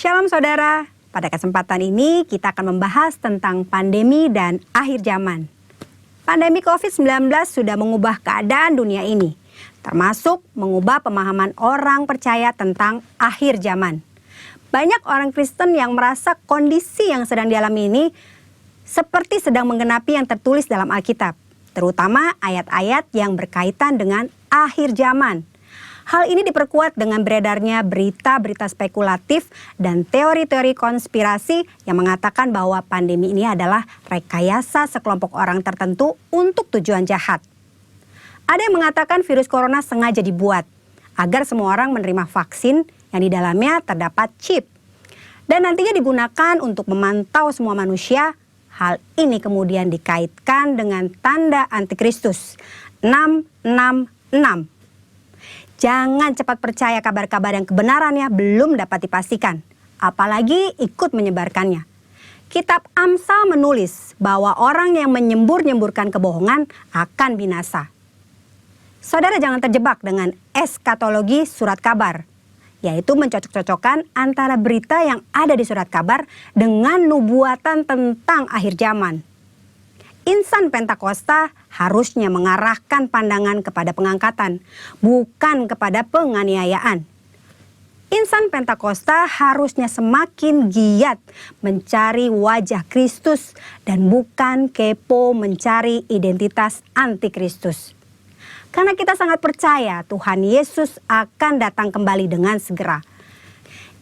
Shalom saudara, pada kesempatan ini kita akan membahas tentang pandemi dan akhir zaman. Pandemi COVID-19 sudah mengubah keadaan dunia ini, termasuk mengubah pemahaman orang percaya tentang akhir zaman. Banyak orang Kristen yang merasa kondisi yang sedang dialami ini seperti sedang menggenapi yang tertulis dalam Alkitab, terutama ayat-ayat yang berkaitan dengan akhir zaman. Hal ini diperkuat dengan beredarnya berita-berita spekulatif dan teori-teori konspirasi yang mengatakan bahwa pandemi ini adalah rekayasa sekelompok orang tertentu untuk tujuan jahat. Ada yang mengatakan virus corona sengaja dibuat agar semua orang menerima vaksin yang di dalamnya terdapat chip dan nantinya digunakan untuk memantau semua manusia. Hal ini kemudian dikaitkan dengan tanda antikristus 666. Jangan cepat percaya kabar-kabar yang kebenarannya belum dapat dipastikan, apalagi ikut menyebarkannya. Kitab Amsal menulis bahwa orang yang menyembur-nyemburkan kebohongan akan binasa. Saudara jangan terjebak dengan eskatologi surat kabar, yaitu mencocok-cocokkan antara berita yang ada di surat kabar dengan nubuatan tentang akhir zaman. Insan Pentakosta harusnya mengarahkan pandangan kepada pengangkatan, bukan kepada penganiayaan. Insan Pentakosta harusnya semakin giat mencari wajah Kristus dan bukan kepo mencari identitas antikristus. Karena kita sangat percaya Tuhan Yesus akan datang kembali dengan segera.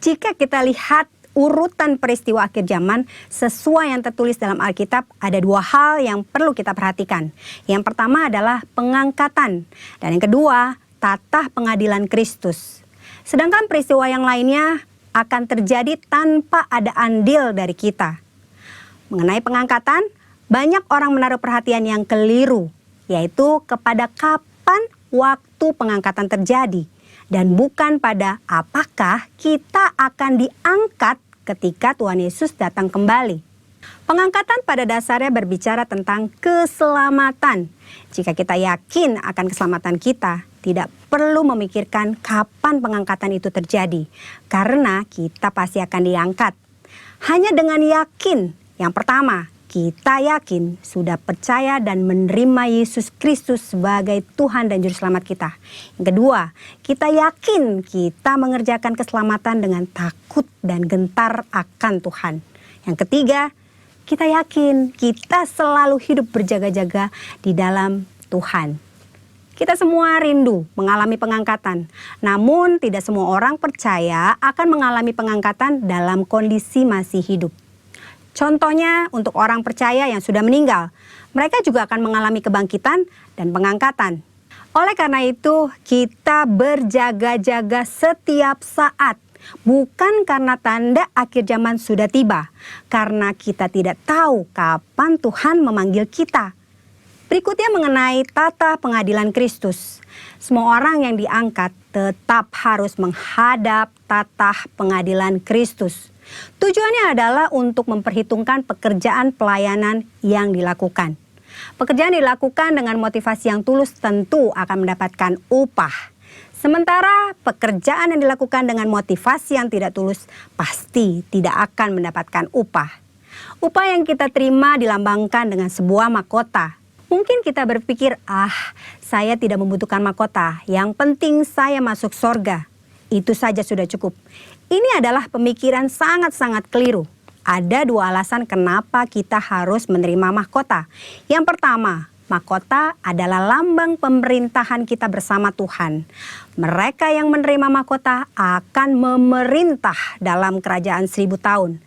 Jika kita lihat urutan peristiwa akhir zaman sesuai yang tertulis dalam Alkitab, ada dua hal yang perlu kita perhatikan. Yang pertama adalah pengangkatan dan yang kedua tatah pengadilan Kristus. Sedangkan peristiwa yang lainnya akan terjadi tanpa ada andil dari kita. Mengenai pengangkatan, banyak orang menaruh perhatian yang keliru, yaitu kepada kapan waktu pengangkatan terjadi dan bukan pada apakah kita akan diangkat ketika Tuhan Yesus datang kembali. Pengangkatan pada dasarnya berbicara tentang keselamatan. Jika kita yakin akan keselamatan kita, tidak perlu memikirkan kapan pengangkatan itu terjadi, karena kita pasti akan diangkat. Hanya dengan yakin, yang pertama, kita yakin sudah percaya dan menerima Yesus Kristus sebagai Tuhan dan Juru Selamat kita. Yang kedua, kita yakin kita mengerjakan keselamatan dengan takut dan gentar akan Tuhan. Yang ketiga, kita yakin kita selalu hidup berjaga-jaga di dalam Tuhan. Kita semua rindu mengalami pengangkatan, namun tidak semua orang percaya akan mengalami pengangkatan dalam kondisi masih hidup. Contohnya untuk orang percaya yang sudah meninggal, mereka juga akan mengalami kebangkitan dan pengangkatan. Oleh karena itu, kita berjaga-jaga setiap saat, bukan karena tanda akhir zaman sudah tiba, karena kita tidak tahu kapan Tuhan memanggil kita. Berikutnya mengenai tata pengadilan Kristus. Semua orang yang diangkat tetap harus menghadap tata pengadilan Kristus. Tujuannya adalah untuk memperhitungkan pekerjaan pelayanan yang dilakukan. Pekerjaan dilakukan dengan motivasi yang tulus tentu akan mendapatkan upah. Sementara pekerjaan yang dilakukan dengan motivasi yang tidak tulus pasti tidak akan mendapatkan upah. Upah yang kita terima dilambangkan dengan sebuah mahkota. Mungkin kita berpikir, saya tidak membutuhkan mahkota, yang penting saya masuk sorga. Itu saja sudah cukup. Ini adalah pemikiran sangat-sangat keliru. Ada dua alasan kenapa kita harus menerima mahkota. Yang pertama, mahkota adalah lambang pemerintahan kita bersama Tuhan. Mereka yang menerima mahkota akan memerintah dalam kerajaan 1000 tahun,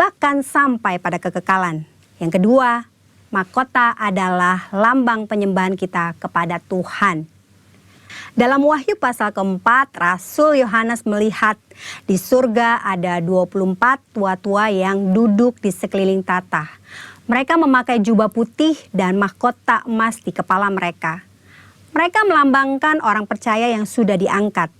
bahkan sampai pada kekekalan. Yang kedua, mahkota adalah lambang penyembahan kita kepada Tuhan. Dalam Wahyu pasal keempat, Rasul Yohanes melihat di surga ada 24 tua-tua yang duduk di sekeliling tata. Mereka memakai jubah putih dan mahkota emas di kepala mereka. Mereka melambangkan orang percaya yang sudah diangkat.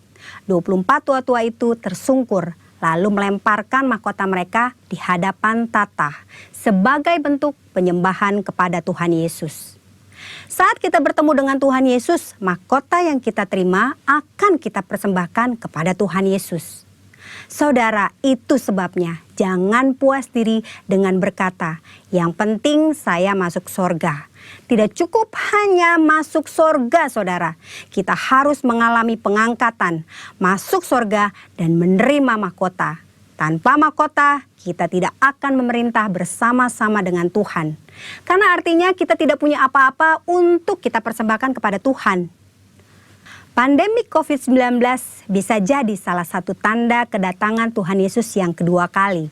24 tua-tua itu tersungkur, lalu melemparkan mahkota mereka di hadapan tata sebagai bentuk penyembahan kepada Tuhan Yesus. Saat kita bertemu dengan Tuhan Yesus, mahkota yang kita terima akan kita persembahkan kepada Tuhan Yesus. Saudara, itu sebabnya jangan puas diri dengan berkata, yang penting saya masuk sorga. Tidak cukup hanya masuk sorga, saudara. Kita harus mengalami pengangkatan, masuk sorga, dan menerima mahkota. Tanpa mahkota, kita tidak akan memerintah bersama-sama dengan Tuhan. Karena artinya kita tidak punya apa-apa untuk kita persembahkan kepada Tuhan. Pandemi COVID-19 bisa jadi salah satu tanda kedatangan Tuhan Yesus yang kedua kali.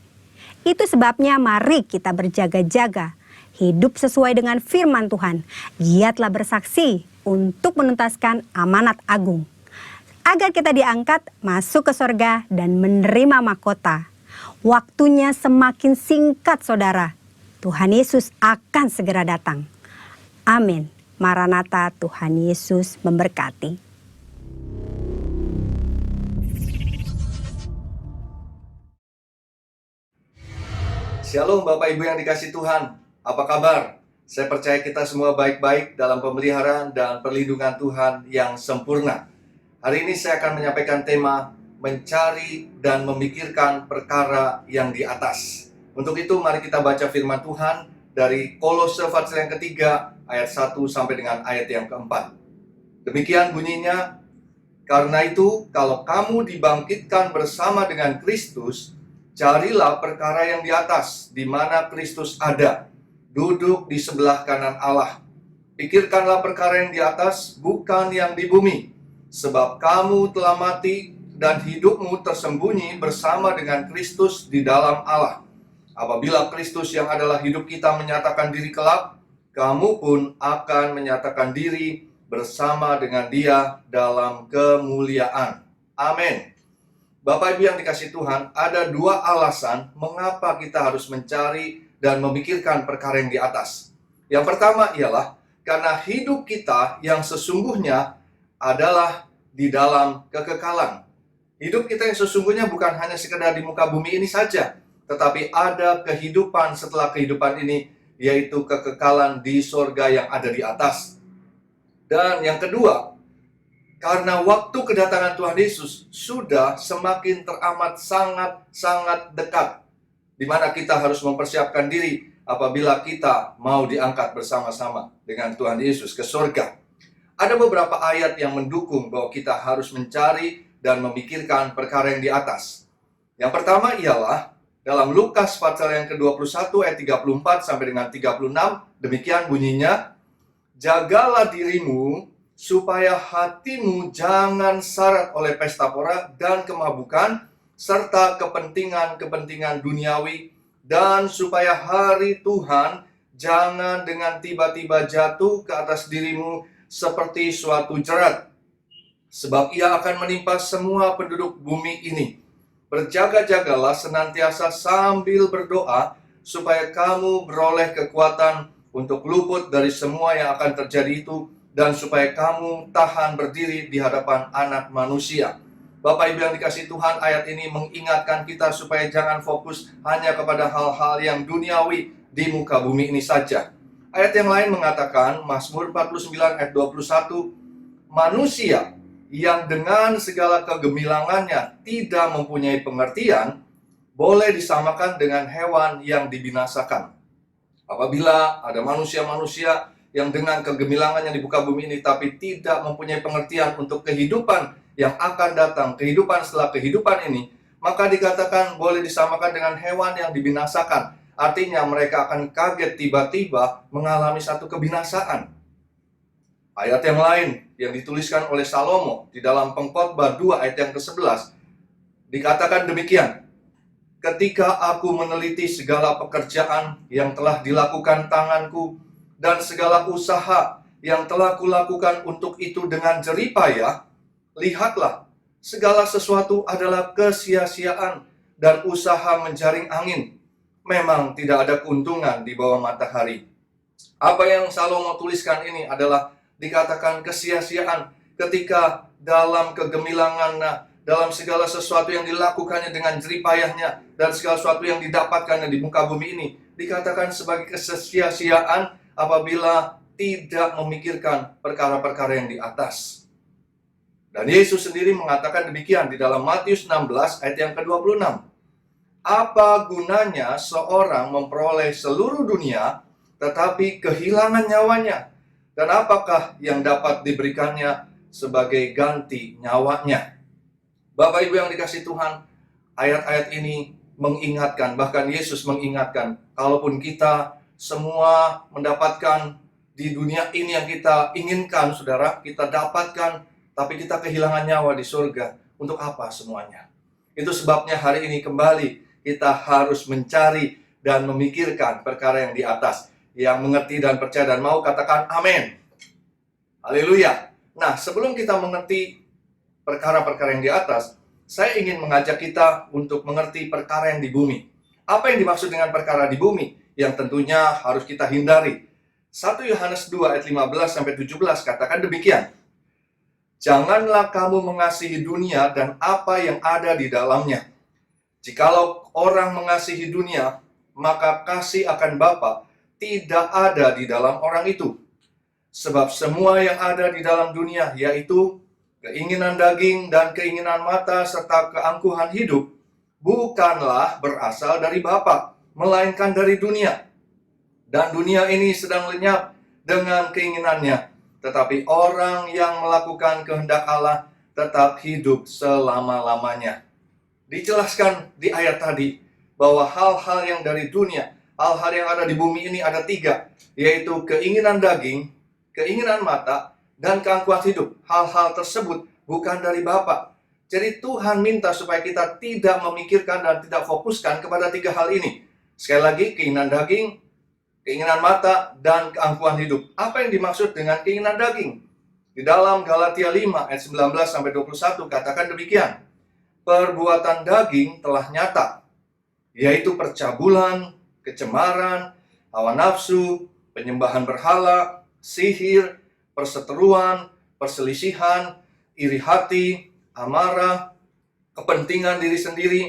Itu sebabnya mari kita berjaga-jaga, hidup sesuai dengan firman Tuhan, giatlah bersaksi untuk menuntaskan amanat agung. Agar kita diangkat masuk ke sorga dan menerima mahkota. Waktunya semakin singkat, saudara. Tuhan Yesus akan segera datang. Amin. Maranatha, Tuhan Yesus memberkati. Shalom Bapak Ibu yang dikasihi Tuhan, apa kabar? Saya percaya kita semua baik-baik dalam pemeliharaan dan perlindungan Tuhan yang sempurna. Hari ini saya akan menyampaikan tema mencari dan memikirkan perkara yang di atas. Untuk itu mari kita baca firman Tuhan dari Kolose pasal yang ketiga ayat 1 sampai dengan ayat yang keempat. Demikian bunyinya, karena itu kalau kamu dibangkitkan bersama dengan Kristus, carilah perkara yang di atas, di mana Kristus ada, duduk di sebelah kanan Allah. Pikirkanlah perkara yang di atas, bukan yang di bumi. Sebab kamu telah mati, dan hidupmu tersembunyi bersama dengan Kristus di dalam Allah. Apabila Kristus yang adalah hidup kita menyatakan diri kelak, kamu pun akan menyatakan diri bersama dengan Dia dalam kemuliaan. Amin. Bapak Ibu yang dikasihi Tuhan, ada dua alasan mengapa kita harus mencari dan memikirkan perkara yang di atas. Yang pertama ialah karena hidup kita yang sesungguhnya adalah di dalam kekekalan. Hidup kita yang sesungguhnya bukan hanya sekedar di muka bumi ini saja, tetapi ada kehidupan setelah kehidupan ini, yaitu kekekalan di sorga yang ada di atas. Dan yang kedua, karena waktu kedatangan Tuhan Yesus sudah semakin teramat sangat dekat, di mana kita harus mempersiapkan diri apabila kita mau diangkat bersama-sama dengan Tuhan Yesus ke surga. Ada beberapa ayat yang mendukung bahwa kita harus mencari dan memikirkan perkara yang di atas. Yang pertama ialah dalam Lukas pasal yang ke-21 ayat 34 sampai dengan 36, demikian bunyinya, jagalah dirimu supaya hatimu jangan syarat oleh pesta pora dan kemabukan, serta kepentingan-kepentingan duniawi, dan supaya hari Tuhan jangan dengan tiba-tiba jatuh ke atas dirimu seperti suatu jerat. Sebab ia akan menimpa semua penduduk bumi ini. Berjaga-jagalah senantiasa sambil berdoa, supaya kamu beroleh kekuatan untuk luput dari semua yang akan terjadi itu, dan supaya kamu tahan berdiri di hadapan Anak Manusia. Bapak Ibu yang dikasihi Tuhan, ayat ini mengingatkan kita supaya jangan fokus hanya kepada hal-hal yang duniawi di muka bumi ini saja. Ayat yang lain mengatakan, Mazmur 49 ayat 21, manusia yang dengan segala kegemilangannya tidak mempunyai pengertian, boleh disamakan dengan hewan yang dibinasakan. Apabila ada manusia-manusia yang dengan kegemilangannya di muka bumi ini tapi tidak mempunyai pengertian untuk kehidupan yang akan datang, kehidupan setelah kehidupan ini, maka dikatakan boleh disamakan dengan hewan yang dibinasakan. Artinya mereka akan kaget tiba-tiba mengalami satu kebinasaan. Ayat yang lain yang dituliskan oleh Salomo di dalam Pengkhotbah 2 ayat yang ke-11 dikatakan demikian, ketika aku meneliti segala pekerjaan yang telah dilakukan tanganku dan segala usaha yang telah kulakukan untuk itu dengan jeripayah, lihatlah, segala sesuatu adalah kesia-siaan dan usaha menjaring angin. Memang tidak ada keuntungan di bawah matahari. Apa yang Salomo tuliskan ini adalah dikatakan kesia-siaan ketika dalam kegemilangan, dalam segala sesuatu yang dilakukannya dengan jeripayahnya dan segala sesuatu yang didapatkannya di muka bumi ini dikatakan sebagai kesia-siaan apabila tidak memikirkan perkara-perkara yang di atas. Dan Yesus sendiri mengatakan demikian di dalam Matius 16 ayat yang ke-26. Apa gunanya seorang memperoleh seluruh dunia tetapi kehilangan nyawanya? Dan apakah yang dapat diberikannya sebagai ganti nyawanya? Bapak Ibu yang dikasihi Tuhan, ayat-ayat ini mengingatkan, bahkan Yesus mengingatkan, kalaupun kita semua mendapatkan di dunia ini yang kita inginkan, saudara, kita dapatkan, tapi kita kehilangan nyawa di surga. Untuk apa semuanya? Itu sebabnya hari ini kembali kita harus mencari dan memikirkan perkara yang di atas, yang mengerti dan percaya dan mau katakan amin. Haleluya. Nah, sebelum kita mengerti perkara-perkara yang di atas, saya ingin mengajak kita untuk mengerti perkara yang di bumi. Apa yang dimaksud dengan perkara di bumi? Yang tentunya harus kita hindari. 1 Yohanes 2 ayat 15-17 katakan demikian. Janganlah kamu mengasihi dunia dan apa yang ada di dalamnya. Jikalau orang mengasihi dunia, maka kasih akan Bapa tidak ada di dalam orang itu. Sebab semua yang ada di dalam dunia, yaitu keinginan daging dan keinginan mata serta keangkuhan hidup, bukanlah berasal dari Bapa, melainkan dari dunia. Dan dunia ini sedang lenyap dengan keinginannya. Tetapi orang yang melakukan kehendak Allah tetap hidup selama-lamanya. Dijelaskan di ayat tadi bahwa hal-hal yang dari dunia, hal-hal yang ada di bumi ini ada 3, yaitu keinginan daging, keinginan mata, dan keangkuhan hidup. Hal-hal tersebut bukan dari Bapa. Jadi Tuhan minta supaya kita tidak memikirkan dan tidak fokuskan kepada 3 hal ini. Sekali lagi, keinginan daging, keinginan mata, dan keangkuhan hidup. Apa yang dimaksud dengan keinginan daging? Di dalam Galatia 5 ayat 19-21 katakan demikian. Perbuatan daging telah nyata, yaitu percabulan, kecemaran, hawa nafsu, penyembahan berhala, sihir, perseteruan, perselisihan, iri hati, amarah, kepentingan diri sendiri,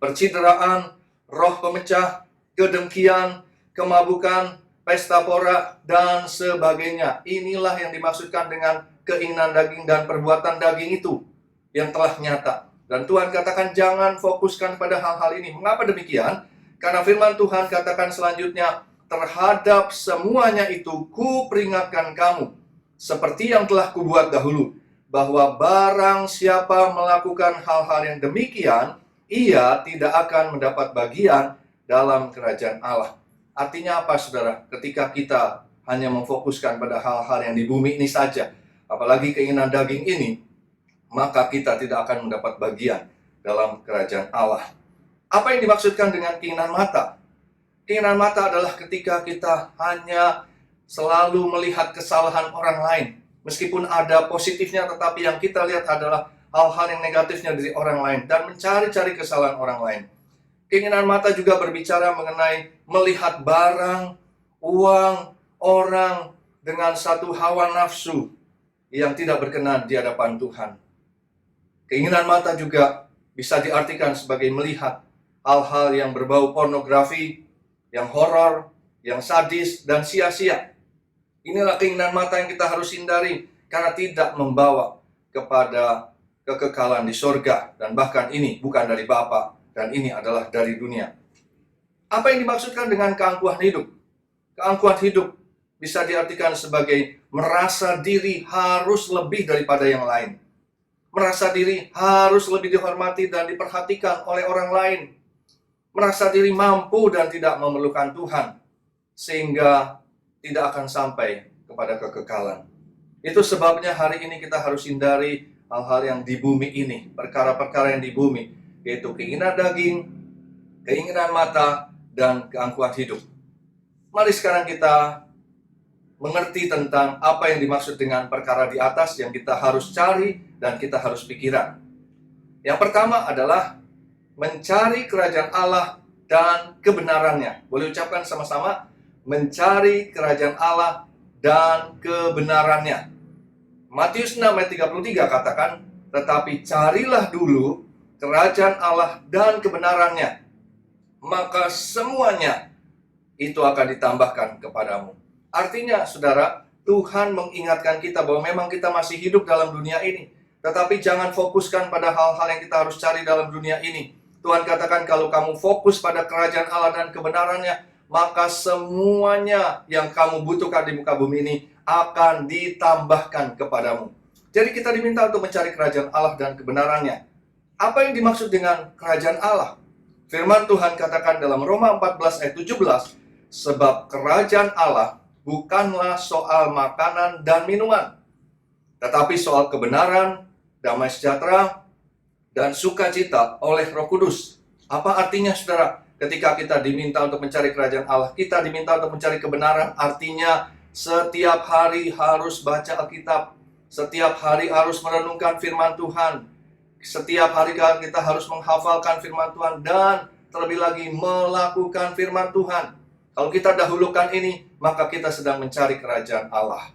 percideraan, roh pemecah, kedengkian, kemabukan, pesta pora, dan sebagainya. Inilah yang dimaksudkan dengan keinginan daging dan perbuatan daging itu yang telah nyata. Dan Tuhan katakan jangan fokuskan pada hal-hal ini. Mengapa demikian? Karena firman Tuhan katakan selanjutnya, terhadap semuanya itu ku peringatkan kamu, seperti yang telah kubuat dahulu, bahwa barang siapa melakukan hal-hal yang demikian, ia tidak akan mendapat bagian dalam kerajaan Allah. Artinya apa, saudara? Ketika kita hanya memfokuskan pada hal-hal yang di bumi ini saja, apalagi keinginan daging ini, maka kita tidak akan mendapat bagian dalam kerajaan Allah. Apa yang dimaksudkan dengan keinginan mata? Keinginan mata adalah ketika kita hanya selalu melihat kesalahan orang lain. Meskipun ada positifnya, tetapi yang kita lihat adalah hal-hal yang negatifnya dari orang lain dan mencari-cari kesalahan orang lain. Keinginan mata juga berbicara mengenai melihat barang, uang, orang dengan satu hawa nafsu yang tidak berkenan di hadapan Tuhan. Keinginan mata juga bisa diartikan sebagai melihat hal-hal yang berbau pornografi, yang horor, yang sadis, dan sia-sia. Inilah keinginan mata yang kita harus hindari karena tidak membawa kepada kekekalan di surga. Dan bahkan ini bukan dari Bapa, dan ini adalah dari dunia. Apa yang dimaksudkan dengan keangkuhan hidup? Keangkuhan hidup bisa diartikan sebagai merasa diri harus lebih daripada yang lain. Merasa diri harus lebih dihormati dan diperhatikan oleh orang lain. Merasa diri mampu dan tidak memerlukan Tuhan, sehingga tidak akan sampai kepada kekekalan. Itu sebabnya hari ini kita harus hindari hal-hal yang di bumi ini, perkara-perkara yang di bumi, yaitu keinginan daging, keinginan mata, dan keangkuhan hidup. Mari sekarang kita mengerti tentang apa yang dimaksud dengan perkara di atas yang kita harus cari dan kita harus pikiran. Yang pertama adalah mencari kerajaan Allah dan kebenarannya. Boleh ucapkan sama-sama, mencari kerajaan Allah dan kebenarannya. Matius 6 ayat 33 katakan, tetapi carilah dulu kerajaan Allah dan kebenarannya, maka semuanya itu akan ditambahkan kepadamu. Artinya, saudara, Tuhan mengingatkan kita bahwa memang kita masih hidup dalam dunia ini, Tetapi jangan fokuskan pada hal-hal yang kita harus cari dalam dunia ini. Tuhan katakan kalau kamu fokus pada kerajaan Allah dan kebenarannya, maka semuanya yang kamu butuhkan di muka bumi ini akan ditambahkan kepadamu. Jadi kita diminta untuk mencari kerajaan Allah dan kebenarannya. Apa yang dimaksud dengan kerajaan Allah? Firman Tuhan katakan dalam Roma 14 ayat 17, sebab kerajaan Allah bukanlah soal makanan dan minuman, tetapi soal kebenaran, damai sejahtera, dan sukacita oleh Roh Kudus. Apa artinya, saudara? Ketika kita diminta untuk mencari kerajaan Allah, kita diminta untuk mencari kebenaran, artinya setiap hari harus baca Alkitab, setiap hari harus merenungkan firman Tuhan, setiap hari kita harus menghafalkan firman Tuhan, dan terlebih lagi melakukan firman Tuhan. Kalau kita dahulukan ini, maka kita sedang mencari kerajaan Allah.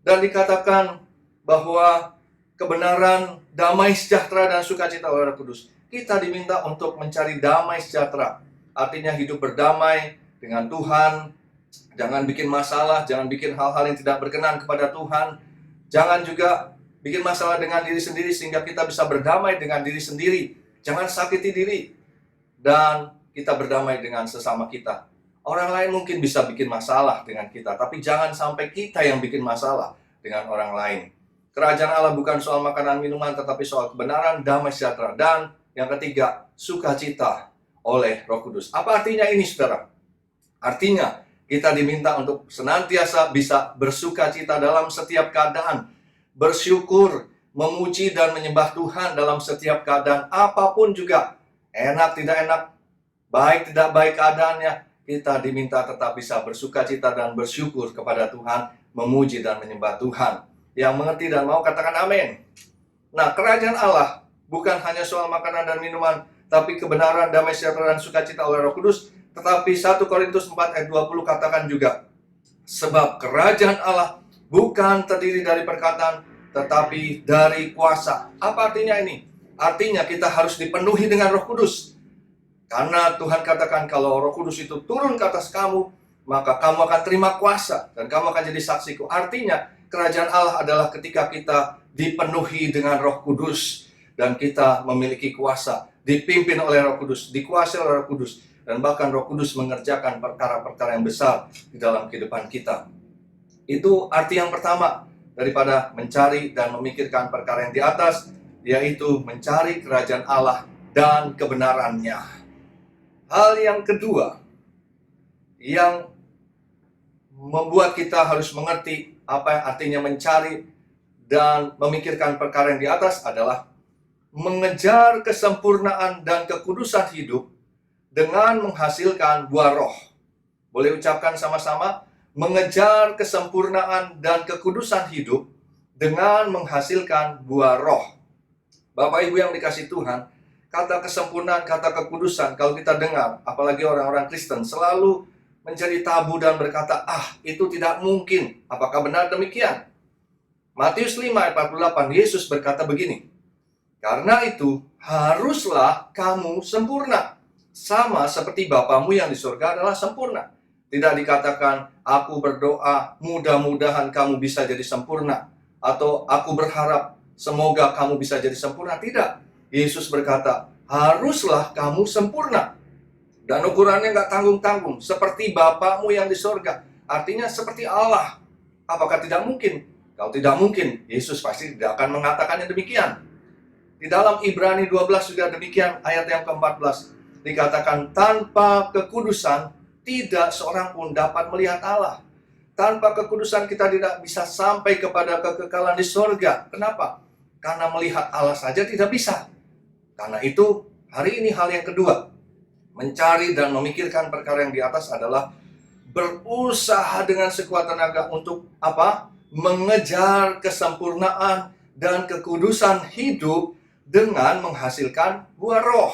Dan dikatakan bahwa kebenaran, damai sejahtera, dan sukacita oleh Roh Kudus. Kita diminta untuk mencari damai sejahtera. Artinya hidup berdamai dengan Tuhan. Jangan bikin masalah, jangan bikin hal-hal yang tidak berkenan kepada Tuhan. Jangan juga bikin masalah dengan diri sendiri sehingga kita bisa berdamai dengan diri sendiri. Jangan sakiti diri. Dan kita berdamai dengan sesama kita. Orang lain mungkin bisa bikin masalah dengan kita, tapi jangan sampai kita yang bikin masalah dengan orang lain. Kerajaan Allah bukan soal makanan minuman, tetapi soal kebenaran, damai sejahtera, dan yang ketiga, sukacita oleh Roh Kudus. Apa artinya ini, saudara? Artinya kita diminta untuk senantiasa bisa bersukacita dalam setiap keadaan, bersyukur, memuji dan menyembah Tuhan dalam setiap keadaan, apapun juga, enak tidak enak, baik tidak baik keadaannya, kita diminta tetap bisa bersukacita dan bersyukur kepada Tuhan, memuji dan menyembah Tuhan. Yang mengerti dan mau katakan amin. Nah, kerajaan Allah bukan hanya soal makanan dan minuman, tapi kebenaran, damai sejahtera, dan sukacita oleh Roh Kudus. Tetapi 1 Korintus 4 ayat 20 katakan juga, sebab kerajaan Allah bukan terdiri dari perkataan, tetapi dari kuasa. Apa artinya ini? Artinya kita harus dipenuhi dengan Roh Kudus. Karena Tuhan katakan kalau Roh Kudus itu turun ke atas kamu, maka kamu akan terima kuasa dan kamu akan jadi saksiku. Artinya kerajaan Allah adalah ketika kita dipenuhi dengan Roh Kudus dan kita memiliki kuasa, dipimpin oleh Roh Kudus, dikuasai oleh Roh Kudus, dan bahkan Roh Kudus mengerjakan perkara-perkara yang besar di dalam kehidupan kita. Itu arti yang pertama daripada mencari dan memikirkan perkara yang di atas, yaitu mencari kerajaan Allah dan kebenarannya. Hal yang kedua yang membuat kita harus mengerti apa yang artinya mencari dan memikirkan perkara yang di atas adalah mengejar kesempurnaan dan kekudusan hidup dengan menghasilkan buah roh. Boleh ucapkan sama-sama, mengejar kesempurnaan dan kekudusan hidup dengan menghasilkan buah roh. Bapak Ibu yang dikasihi Tuhan, kata kesempurnaan, kata kekudusan, kalau kita dengar, apalagi orang-orang Kristen, selalu menjadi tabu dan berkata, itu tidak mungkin. Apakah benar demikian? Matius 5 ayat 48, Yesus berkata begini, karena itu, haruslah kamu sempurna, sama seperti Bapamu yang di surga adalah sempurna. Tidak dikatakan, aku berdoa, mudah-mudahan kamu bisa jadi sempurna, atau aku berharap, semoga kamu bisa jadi sempurna. Tidak. Yesus berkata, haruslah kamu sempurna. Dan ukurannya nggak tanggung-tanggung. Seperti Bapamu yang di sorga. Artinya seperti Allah. Apakah tidak mungkin? Kalau tidak mungkin, Yesus pasti tidak akan mengatakannya demikian. Di dalam Ibrani 12 juga demikian, ayat yang ke-14. Dikatakan, tanpa kekudusan, tidak seorang pun dapat melihat Allah. Tanpa kekudusan kita tidak bisa sampai kepada kekekalan di sorga. Kenapa? Karena melihat Allah saja tidak bisa. Karena itu, hari ini hal yang kedua, mencari dan memikirkan perkara yang di atas adalah berusaha dengan sekuat tenaga untuk apa? Mengejar kesempurnaan dan kekudusan hidup dengan menghasilkan buah roh.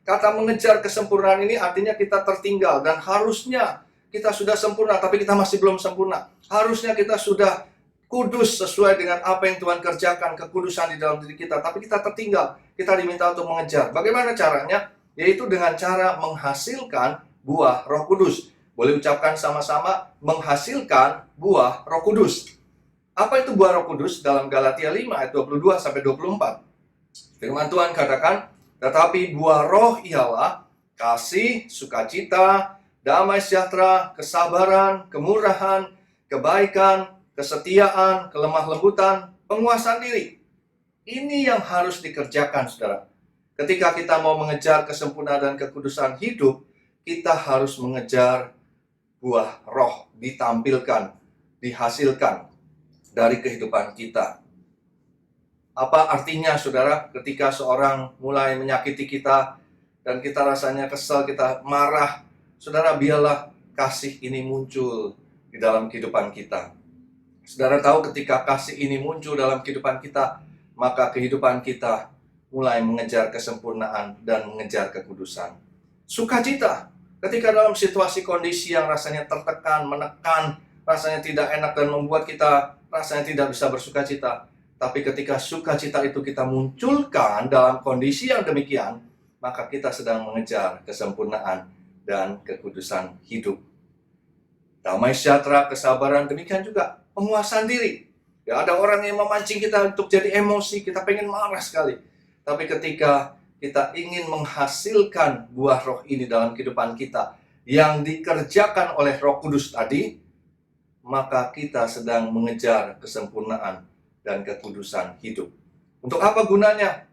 Kata mengejar kesempurnaan ini artinya kita tertinggal dan harusnya kita sudah sempurna, tapi kita masih belum sempurna. Harusnya kita sudah kudus sesuai dengan apa yang Tuhan kerjakan, kekudusan di dalam diri kita. Tapi kita tertinggal, kita diminta untuk mengejar. Bagaimana caranya? Yaitu dengan cara menghasilkan buah Roh Kudus. Boleh ucapkan sama-sama, menghasilkan buah Roh Kudus. Apa itu buah Roh Kudus? Dalam Galatia 5 ayat 22 sampai 24. Firman Tuhan katakan, tetapi buah roh ialah kasih, sukacita, damai sejahtera, kesabaran, kemurahan, kebaikan, kesetiaan, kelemah lembutan, penguasaan diri. Ini yang harus dikerjakan, saudara. Ketika kita mau mengejar kesempurnaan dan kekudusan hidup, kita harus mengejar buah roh ditampilkan, dihasilkan dari kehidupan kita. Apa artinya, saudara, ketika seorang mulai menyakiti kita dan kita rasanya kesal, kita marah, saudara, biarlah kasih ini muncul di dalam kehidupan kita. Saudara tahu ketika kasih ini muncul dalam kehidupan kita, maka kehidupan kita mulai mengejar kesempurnaan dan mengejar kekudusan. Sukacita, ketika dalam situasi kondisi yang rasanya tertekan, menekan, rasanya tidak enak dan membuat kita rasanya tidak bisa bersukacita. Tapi ketika sukacita itu kita munculkan dalam kondisi yang demikian, maka kita sedang mengejar kesempurnaan dan kekudusan hidup. Damai sejahtera, kesabaran, demikian juga penguasaan diri. Ya, ada orang yang memancing kita untuk jadi emosi, kita pengen marah sekali. Tapi ketika kita ingin menghasilkan buah roh ini dalam kehidupan kita, yang dikerjakan oleh Roh Kudus tadi, maka kita sedang mengejar kesempurnaan dan kekudusan hidup. Untuk apa gunanya?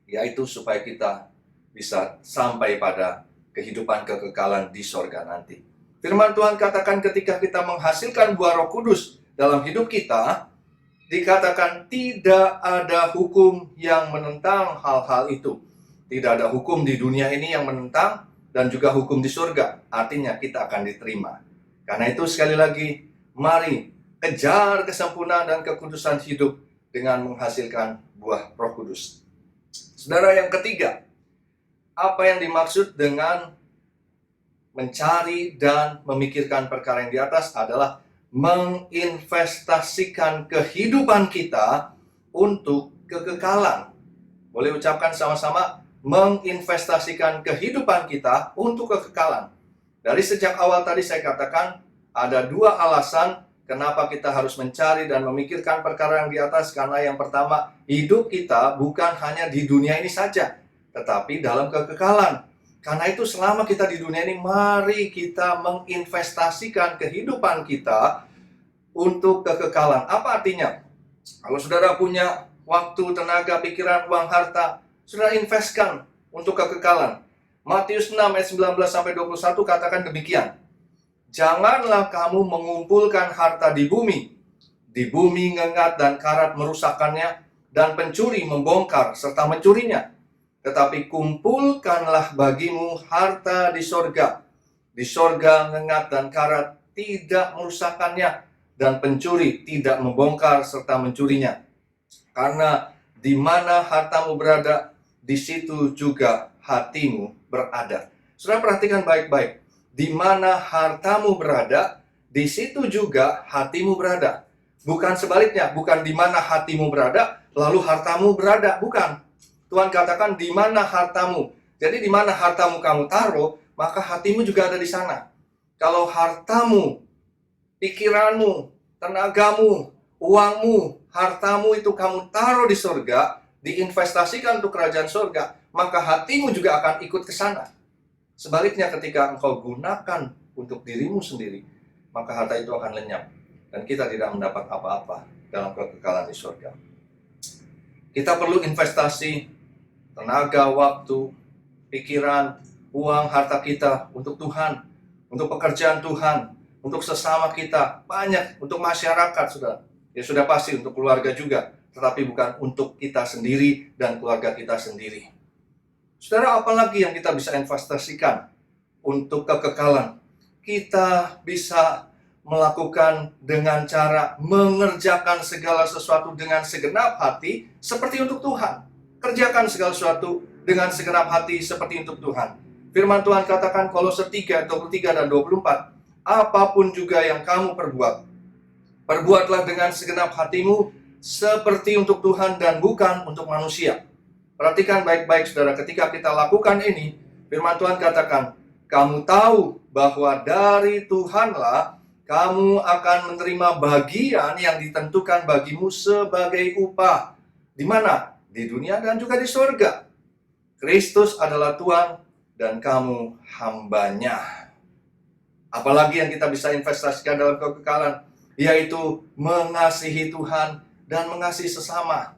Yaitu supaya kita bisa sampai pada kehidupan kekekalan di sorga nanti. Firman Tuhan katakan ketika kita menghasilkan buah Roh Kudus dalam hidup kita, dikatakan tidak ada hukum yang menentang hal-hal itu. Tidak ada hukum di dunia ini yang menentang dan juga hukum di surga. Artinya kita akan diterima. Karena itu sekali lagi, mari kejar kesempurnaan dan kekudusan hidup dengan menghasilkan buah Roh Kudus. Saudara, yang ketiga, apa yang dimaksud dengan mencari dan memikirkan perkara yang di atas adalah menginvestasikan kehidupan kita untuk kekekalan. Boleh ucapkan sama-sama, menginvestasikan kehidupan kita untuk kekekalan. Dari sejak awal tadi saya katakan, ada dua alasan kenapa kita harus mencari dan memikirkan perkara yang di atas. Karena yang pertama, hidup kita bukan hanya di dunia ini saja, tetapi dalam kekekalan. Karena itu selama kita di dunia ini, mari kita menginvestasikan kehidupan kita untuk kekekalan. Apa artinya? Kalau saudara punya waktu, tenaga, pikiran, uang, harta, saudara investkan untuk kekekalan. Matius 6 ayat 19-21 katakan demikian. Janganlah kamu mengumpulkan harta di bumi ngengat dan karat merusakkannya, dan pencuri membongkar serta mencurinya. Tetapi kumpulkanlah bagimu harta di sorga. Di sorga ngengat dan karat tidak merusakkannya, dan pencuri tidak membongkar serta mencurinya. Karena di mana hartamu berada, di situ juga hatimu berada. Saudara perhatikan baik-baik. Di mana hartamu berada, di situ juga hatimu berada. Bukan sebaliknya, bukan di mana hatimu berada, lalu hartamu berada. Bukan. Tuhan katakan di mana hartamu. Jadi di mana hartamu kamu taruh, maka hatimu juga ada di sana. Kalau hartamu, pikiranmu, tenagamu, uangmu, hartamu itu kamu taruh di surga, diinvestasikan untuk kerajaan surga, maka hatimu juga akan ikut ke sana. Sebaliknya ketika engkau gunakan untuk dirimu sendiri, maka harta itu akan lenyap dan kita tidak mendapat apa-apa dalam kekekalan di surga. Kita perlu investasi tenaga, waktu, pikiran, uang, harta kita untuk Tuhan, untuk pekerjaan Tuhan, untuk sesama kita, banyak untuk masyarakat, saudara. Ya sudah pasti untuk keluarga juga, tetapi bukan untuk kita sendiri dan keluarga kita sendiri. Saudara, apalagi yang kita bisa investasikan untuk kekekalan? Kita bisa melakukan dengan cara mengerjakan segala sesuatu dengan segenap hati seperti untuk Tuhan. Kerjakan segala sesuatu dengan segenap hati seperti untuk Tuhan. Firman Tuhan katakan Kolose 3, 23 dan 24. Apapun juga yang kamu perbuat, perbuatlah dengan segenap hatimu seperti untuk Tuhan dan bukan untuk manusia. Perhatikan baik-baik saudara, ketika kita lakukan ini, firman Tuhan katakan, kamu tahu bahwa dari Tuhanlah kamu akan menerima bagian yang ditentukan bagimu sebagai upah. Di mana? Di dunia dan juga di surga. Kristus adalah Tuhan dan kamu hambanya. Apalagi yang kita bisa investasikan dalam kekekalan, yaitu mengasihi Tuhan dan mengasihi sesama.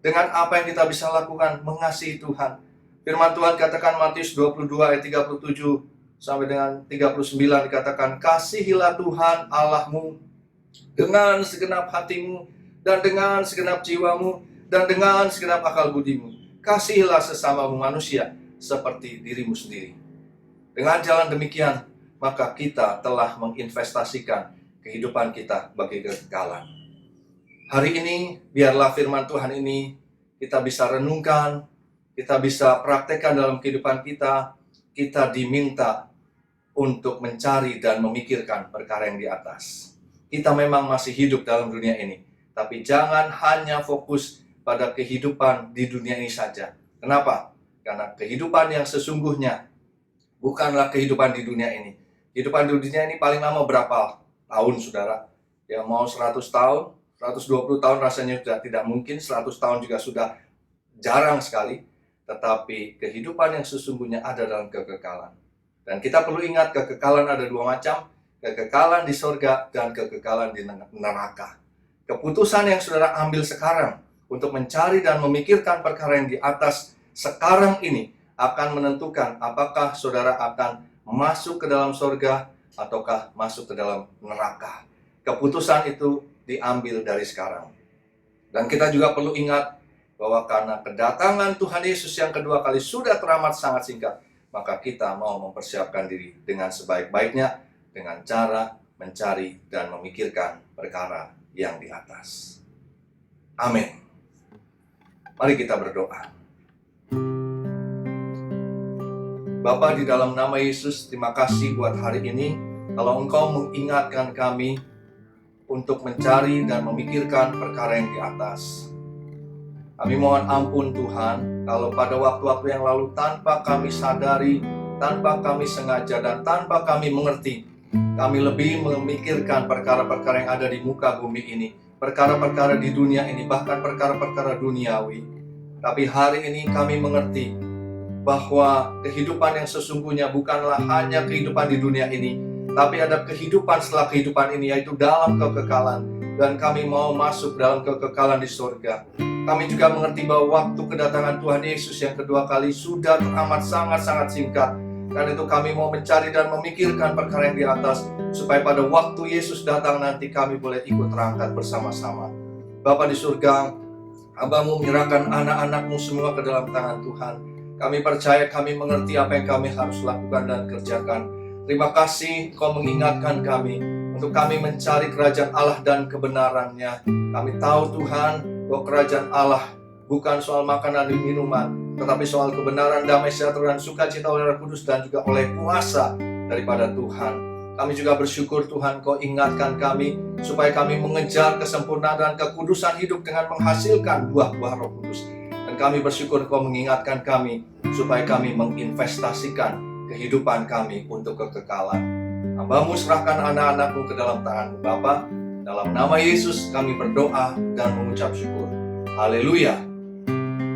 Dengan apa yang kita bisa lakukan? Mengasihi Tuhan. Firman Tuhan katakan Matius 22 ayat 37 sampai dengan 39 dikatakan, kasihilah Tuhan Allahmu dengan segenap hatimu dan dengan segenap jiwamu dan dengan segenap akal budimu. Kasihilah sesamamu manusia seperti dirimu sendiri. Dengan jalan demikian, maka kita telah menginvestasikan kehidupan kita bagi kekekalan. Hari ini, biarlah firman Tuhan ini kita bisa renungkan, kita bisa praktekkan dalam kehidupan kita. Kita diminta untuk mencari dan memikirkan perkara yang di atas. Kita memang masih hidup dalam dunia ini, tapi jangan hanya fokus pada kehidupan di dunia ini saja. Kenapa? Karena kehidupan yang sesungguhnya bukanlah kehidupan di dunia ini. Kehidupan di dunia ini paling lama berapa tahun, saudara? Ya mau 100 tahun, 120 tahun rasanya sudah tidak mungkin, 100 tahun juga sudah jarang sekali. Tetapi kehidupan yang sesungguhnya ada dalam kekekalan. Dan kita perlu ingat, kekekalan ada dua macam, kekekalan di surga dan kekekalan di neraka. Keputusan yang saudara ambil sekarang untuk mencari dan memikirkan perkara yang di atas sekarang ini akan menentukan apakah saudara akan masuk ke dalam surga ataukah masuk ke dalam neraka. Keputusan itu diambil dari sekarang. Dan kita juga perlu ingat bahwa karena kedatangan Tuhan Yesus yang kedua kali sudah teramat sangat singkat, maka kita mau mempersiapkan diri dengan sebaik-baiknya dengan cara mencari dan memikirkan perkara yang di atas. Amin. Mari kita berdoa. Bapa, di dalam nama Yesus, terima kasih buat hari ini. Kalau Engkau mengingatkan kami untuk mencari dan memikirkan perkara yang di atas. Kami mohon ampun Tuhan, kalau pada waktu-waktu yang lalu tanpa kami sadari, tanpa kami sengaja, dan tanpa kami mengerti, kami lebih memikirkan perkara-perkara yang ada di muka bumi ini, perkara-perkara di dunia ini, bahkan perkara-perkara duniawi. Tapi hari ini kami mengerti bahwa kehidupan yang sesungguhnya bukanlah hanya kehidupan di dunia ini, tapi ada kehidupan setelah kehidupan ini, yaitu dalam kekekalan. Dan kami mau masuk dalam kekekalan di surga. Kami juga mengerti bahwa waktu kedatangan Tuhan Yesus yang kedua kali sudah teramat sangat-sangat singkat. Karena itu kami mau mencari dan memikirkan perkara yang di atas, supaya pada waktu Yesus datang nanti kami boleh ikut terangkat bersama-sama. Bapa di surga, Hamba-Mu menyerahkan anak-anak-Mu semua ke dalam tangan Tuhan. Kami percaya, kami mengerti apa yang kami harus lakukan dan kerjakan. Terima kasih Kau mengingatkan kami untuk kami mencari kerajaan Allah dan kebenarannya. Kami tahu Tuhan bahwa kerajaan Allah bukan soal makanan dan minuman, tetapi soal kebenaran, damai sejahtera dan sukacita oleh Roh Kudus dan juga oleh kuasa daripada Tuhan. Kami juga bersyukur Tuhan Kau ingatkan kami supaya kami mengejar kesempurnaan dan kekudusan hidup dengan menghasilkan buah-buah Roh Kudus. Dan kami bersyukur Kau mengingatkan kami supaya kami menginvestasikan kehidupan kami untuk kekekalan. Hamba-Mu serahkan anak-anak-Mu ke dalam tangan-Mu Bapa. Dalam nama Yesus kami berdoa dan mengucap syukur. Haleluya.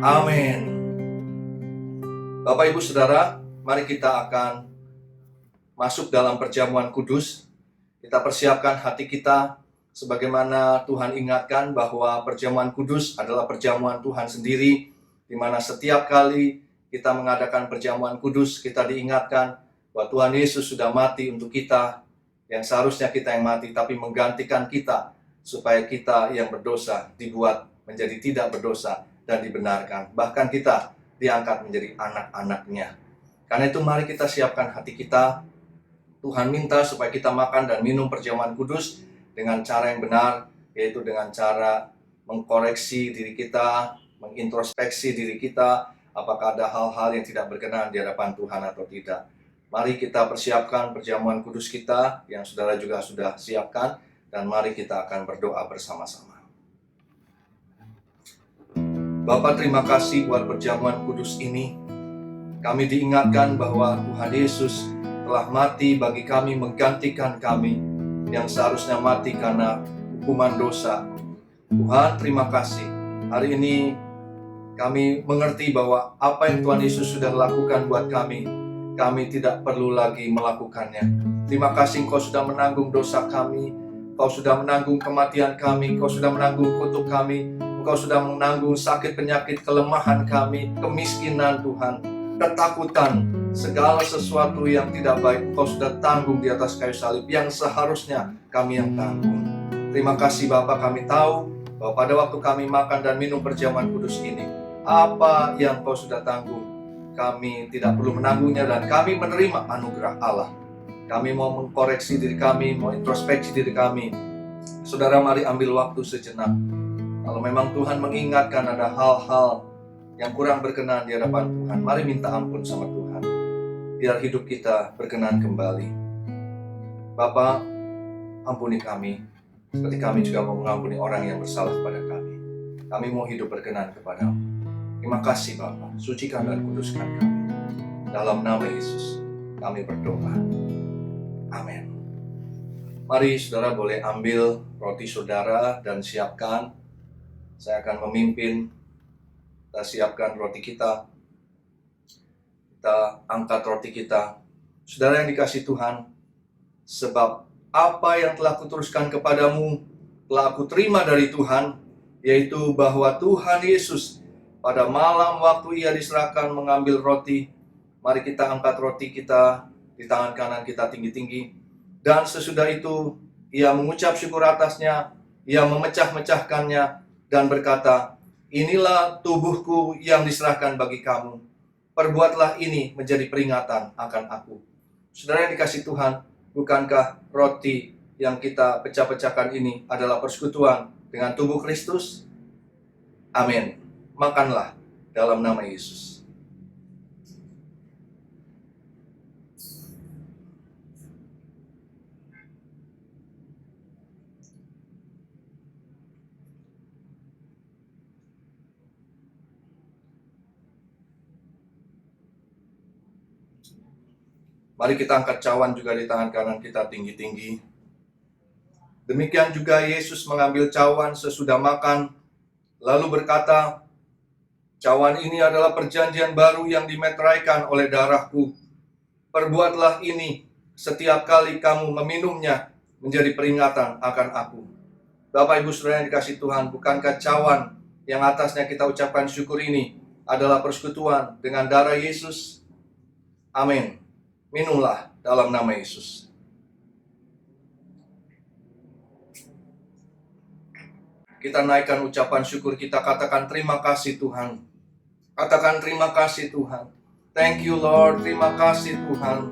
Amin. Bapak Ibu Saudara, mari kita akan masuk dalam perjamuan kudus. Kita persiapkan hati kita sebagaimana Tuhan ingatkan bahwa perjamuan kudus adalah perjamuan Tuhan sendiri, di mana setiap kali kita mengadakan perjamuan kudus, kita diingatkan bahwa Tuhan Yesus sudah mati untuk kita, yang seharusnya kita yang mati, tapi menggantikan kita, supaya kita yang berdosa dibuat menjadi tidak berdosa dan dibenarkan. Bahkan kita diangkat menjadi anak-anaknya. Karena itu mari kita siapkan hati kita. Tuhan minta supaya kita makan dan minum perjamuan kudus dengan cara yang benar, yaitu dengan cara mengkoreksi diri kita, mengintrospeksi diri kita, apakah ada hal-hal yang tidak berkenan di hadapan Tuhan atau tidak. Mari kita persiapkan perjamuan kudus kita yang saudara juga sudah siapkan, dan mari kita akan berdoa bersama-sama. Bapa, terima kasih buat perjamuan kudus ini. Kami diingatkan bahwa Tuhan Yesus telah mati bagi kami, menggantikan kami. yang seharusnya mati karena hukuman dosa. Tuhan, terima kasih. Hari ini kami mengerti bahwa apa yang Tuhan Yesus sudah lakukan buat kami tidak perlu lagi melakukannya. Terima kasih Engkau sudah menanggung dosa kami, Engkau sudah menanggung kematian kami, Engkau sudah menanggung kutuk kami, Engkau sudah menanggung sakit penyakit, kelemahan kami, kemiskinan Tuhan, ketakutan, segala sesuatu yang tidak baik Engkau sudah tanggung di atas kayu salib yang seharusnya kami yang tanggung. Terima kasih Bapa, kami tahu bahwa pada waktu kami makan dan minum perjamuan kudus ini, apa yang Kau sudah tanggung, kami tidak perlu menanggungnya dan kami menerima anugerah Allah. Kami mau mengkoreksi diri kami, mau introspeksi diri kami. Saudara, mari ambil waktu sejenak. Kalau memang Tuhan mengingatkan ada hal-hal yang kurang berkenan di hadapan Tuhan, mari minta ampun sama Tuhan, biar hidup kita berkenan kembali. Bapa, ampuni kami, seperti kami juga mau mengampuni orang yang bersalah kepada kami. Kami mau hidup berkenan kepadamu. Terima kasih Bapa, sucikan dan kuduskan kami. Dalam nama Yesus, kami berdoa. Amin. Mari saudara boleh ambil roti saudara dan siapkan. Saya akan memimpin. Kita siapkan roti kita. Kita angkat roti kita. Saudara yang dikasihi Tuhan, sebab apa yang telah kuteruskan kepadamu telah aku terima dari Tuhan, yaitu bahwa Tuhan Yesus pada malam waktu Ia diserahkan mengambil roti, mari kita angkat roti kita di tangan kanan kita tinggi-tinggi, dan sesudah itu Ia mengucap syukur atasnya, Ia memecah-mecahkannya dan berkata, inilah tubuhku yang diserahkan bagi kamu, perbuatlah ini menjadi peringatan akan aku. Saudara yang dikasihi Tuhan, bukankah roti yang kita pecah-pecahkan ini adalah persekutuan dengan tubuh Kristus? Amin. Makanlah dalam nama Yesus. Mari kita angkat cawan juga di tangan kanan kita tinggi-tinggi. Demikian juga Yesus mengambil cawan sesudah makan, lalu berkata, cawan ini adalah perjanjian baru yang dimeteraikan oleh darahku. Perbuatlah ini setiap kali kamu meminumnya menjadi peringatan akan aku. Bapak Ibu Saudara yang dikasihi Tuhan, bukankah cawan yang atasnya kita ucapkan syukur ini adalah persekutuan dengan darah Yesus? Amin. Minumlah dalam nama Yesus. Kita naikkan ucapan syukur kita, katakan terima kasih Tuhan. Katakan terima kasih Tuhan. Thank you Lord, terima kasih Tuhan.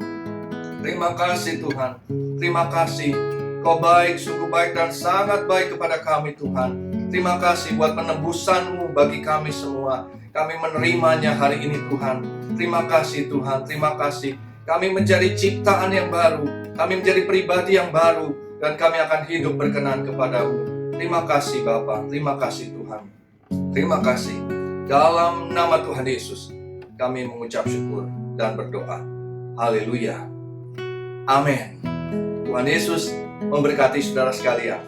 Terima kasih Tuhan. Terima kasih. Kau baik, sungguh baik dan sangat baik kepada kami Tuhan. Terima kasih buat penebusan-Mu bagi kami semua. Kami menerimanya hari ini Tuhan. Terima kasih Tuhan, terima kasih. Kami menjadi ciptaan yang baru, kami menjadi pribadi yang baru, dan kami akan hidup berkenan kepadamu. Terima kasih Bapa, terima kasih Tuhan. Terima kasih. Dalam nama Tuhan Yesus, kami mengucap syukur dan berdoa. Haleluya. Amin. Tuhan Yesus memberkati saudara sekalian.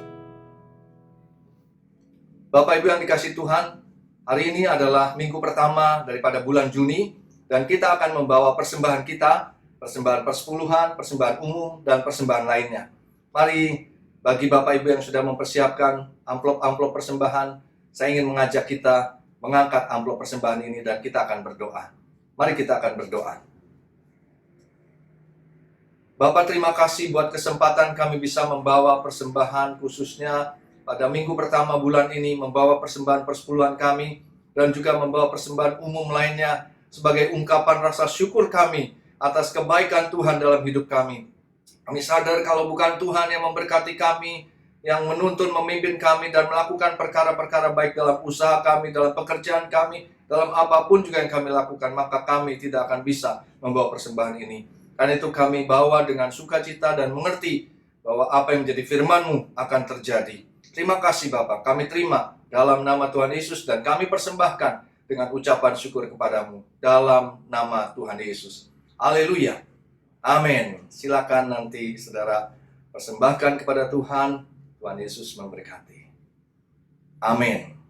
Bapak Ibu yang dikasihi Tuhan, hari ini adalah minggu pertama daripada bulan Juni, dan kita akan membawa persembahan kita, persembahan persepuluhan, persembahan umum, dan persembahan lainnya. Mari, bagi Bapak Ibu yang sudah mempersiapkan amplop-amplop persembahan, saya ingin mengajak kita mengangkat amplop persembahan ini dan kita akan berdoa. Mari kita akan berdoa. Bapak, terima kasih buat kesempatan kami bisa membawa persembahan khususnya pada minggu pertama bulan ini, membawa persembahan persepuluhan kami, dan juga membawa persembahan umum lainnya sebagai ungkapan rasa syukur kami atas kebaikan Tuhan dalam hidup kami. Kami sadar kalau bukan Tuhan yang memberkati kami, yang menuntun, memimpin kami, dan melakukan perkara-perkara baik dalam usaha kami, dalam pekerjaan kami, dalam apapun juga yang kami lakukan, maka kami tidak akan bisa membawa persembahan ini. Karena itu kami bawa dengan sukacita dan mengerti bahwa apa yang menjadi firman-Mu akan terjadi. Terima kasih Bapak, kami terima dalam nama Tuhan Yesus dan kami persembahkan dengan ucapan syukur kepadamu dalam nama Tuhan Yesus. Haleluya. Amin. Silakan nanti saudara persembahkan kepada Tuhan. Tuhan Yesus memberkati. Amin.